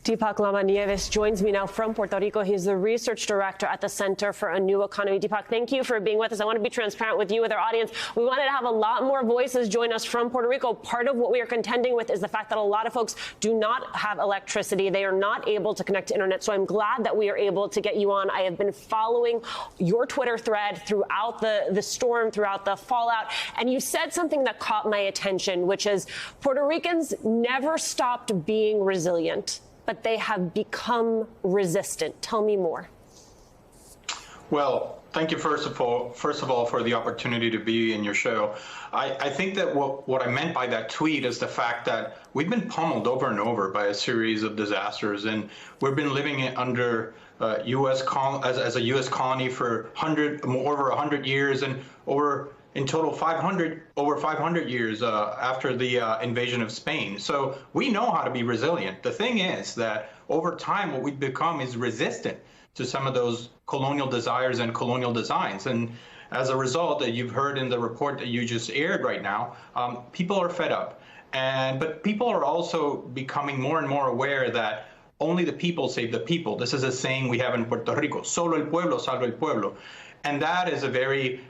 Deepak Lamanievas joins me now from Puerto Rico. He's the research director at the Center for a New Economy. Deepak, thank you for being with us. I want to be transparent with you, with our audience. We wanted to have a lot more voices join us from Puerto Rico. Part of what we are contending with is the fact that a lot of folks do not have electricity. They are not able to connect to internet. So I'm glad that we are able to get you on. I have been following your Twitter thread throughout the storm, throughout the fallout. And you said something that caught my attention, which is Puerto Ricans never stopped being resilient, but they have become resistant. Tell me more. Well, thank you first of all for the opportunity to be in your show. I think that what I meant by that tweet is the fact that we've been pummeled over and over by a series of disasters, and we've been living under as a U.S. colony for over 100 years, and in total over 500 years after the invasion of Spain. So we know how to be resilient. The thing is that over time, what we've become is resistant to some of those colonial desires and colonial designs. And as a result, that you've heard in the report that you just aired right now, people are fed up. But people are also becoming more and more aware that only the people save the people. This is a saying we have in Puerto Rico, solo el pueblo salva el pueblo. And that is a very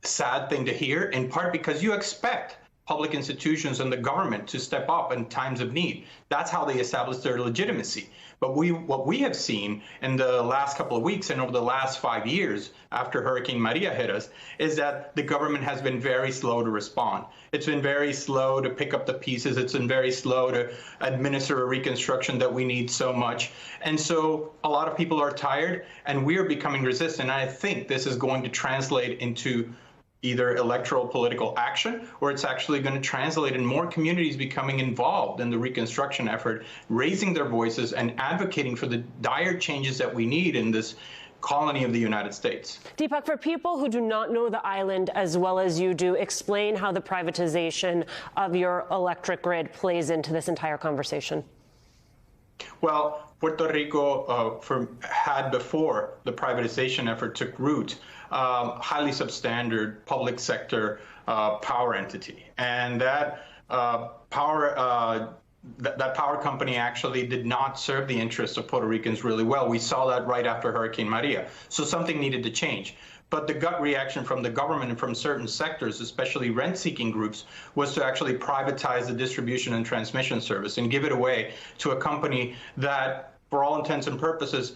sad thing to hear, in part because you expect public institutions and the government to step up in times of need. That's how they establish their legitimacy. But what we have seen in the last couple of weeks and over the last 5 years after Hurricane Maria hit us is that the government has been very slow to respond. It's been very slow to pick up the pieces. It's been very slow to administer a reconstruction that we need so much. And so a lot of people are tired, and we're becoming resistant. And I think this is going to translate into either electoral political action, or it's actually going to translate in more communities becoming involved in the reconstruction effort, raising their voices and advocating for the dire changes that we need in this colony of the United States. Deepak, for people who do not know the island as well as you do, explain how the privatization of your electric grid plays into this entire conversation. Well, Puerto Rico had, before the privatization effort took root, highly substandard public sector power entity, and that power company actually did not serve the interests of Puerto Ricans really well. We saw that right after Hurricane Maria. So something needed to change. But the gut reaction from the government and from certain sectors, especially rent-seeking groups, was to actually privatize the distribution and transmission service and give it away to a company that, for all intents and purposes,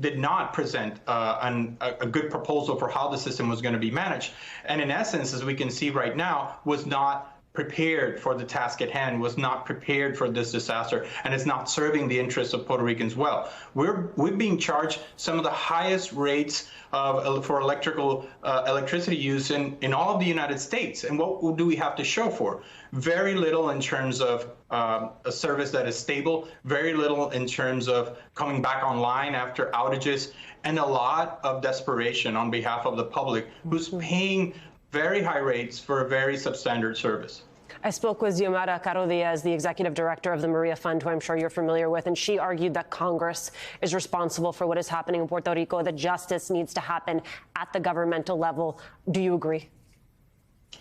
did not present a good proposal for how the system was going to be managed. And in essence, as we can see right now, was not prepared for the task at hand, was not prepared for this disaster, and is not serving the interests of Puerto Ricans well. We're being charged some of the highest rates for electricity use in all of the United States. And what do we have to show for? Very little in terms of a service that is stable, very little in terms of coming back online after outages, and a lot of desperation on behalf of the public who's paying very high rates for a very substandard service. I spoke with Xiomara Caro Diaz, the executive director of the Maria Fund, who I'm sure you're familiar with, and she argued that Congress is responsible for what is happening in Puerto Rico, that justice needs to happen at the governmental level. Do you agree?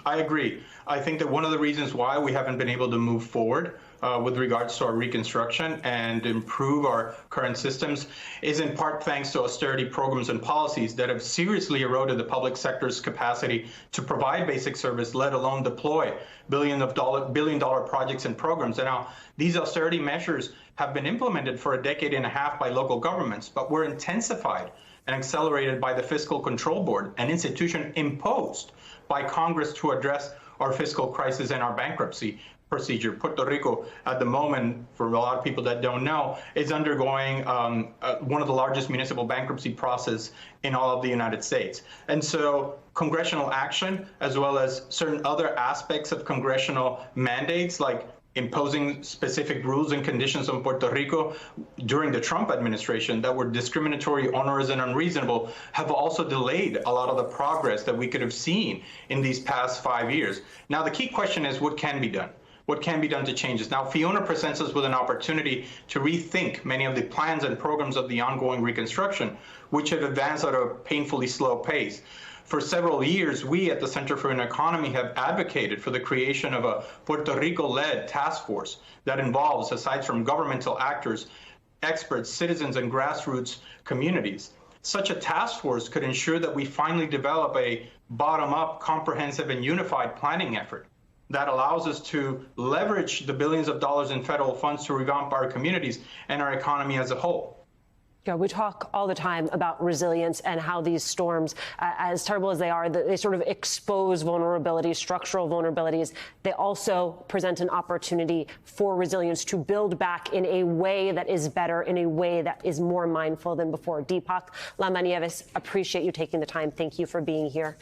I agree. I think that one of the reasons why we haven't been able to move forward with regards to our reconstruction and improve our current systems is in part thanks to austerity programs and policies that have seriously eroded the public sector's capacity to provide basic service, let alone deploy billion-dollar projects and programs. And now these austerity measures have been implemented for a decade and a half by local governments, but were intensified and accelerated by the Fiscal Control Board, an institution imposed by Congress to address our fiscal crisis and our bankruptcy procedure. Puerto Rico, at the moment, for a lot of people that don't know, is undergoing one of the largest municipal bankruptcy process in all of the United States. And so congressional action, as well as certain other aspects of congressional mandates, like imposing specific rules and conditions on Puerto Rico during the Trump administration that were discriminatory, onerous, and unreasonable, have also delayed a lot of the progress that we could have seen in these past 5 years. Now, the key question is what can be done? What can be done to change this? Now, Fiona presents us with an opportunity to rethink many of the plans and programs of the ongoing reconstruction, which have advanced at a painfully slow pace. For several years, we at the Center for an Economy have advocated for the creation of a Puerto Rico-led task force that involves, aside from governmental actors, experts, citizens, and grassroots communities. Such a task force could ensure that we finally develop a bottom-up, comprehensive, and unified planning effort that allows us to leverage the billions of dollars in federal funds to revamp our communities and our economy as a whole. Yeah, we talk all the time about resilience and how these storms, as terrible as they are, they sort of expose vulnerabilities, structural vulnerabilities. They also present an opportunity for resilience to build back in a way that is better, in a way that is more mindful than before. Deepak Lamba Nieves, appreciate you taking the time. Thank you for being here.